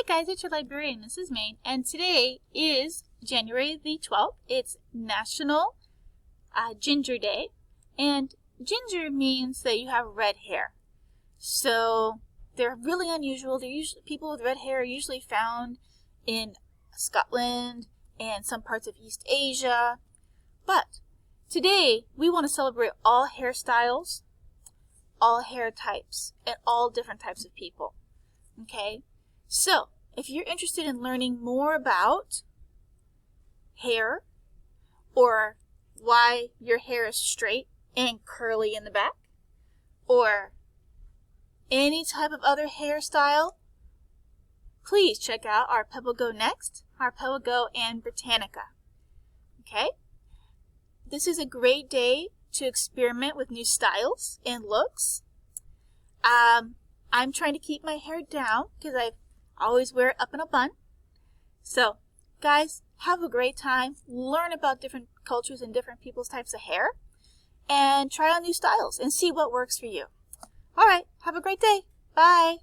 guys, it's your librarian, Mrs. Main, and today is January the 12th. It's National Ginger Day, and ginger means that you have red hair. So they're really unusual. People with red hair are usually found in Scotland and some parts of East Asia. But today we want to celebrate all hairstyles, all hair types, and all different types of people. Okay? So, if you're interested in learning more about hair, or why your hair is straight and curly in the back, or any type of other hairstyle, please check out our Pebble Go Next, our Pebble Go and Britannica. Okay? This is a great day to experiment with new styles and looks. I'm trying to keep my hair down because I always wear it up in a bun. So, guys, have a great time. Learn about different cultures and different people's types of hair. And try on new styles and see what works for you. All right, have a great day. Bye.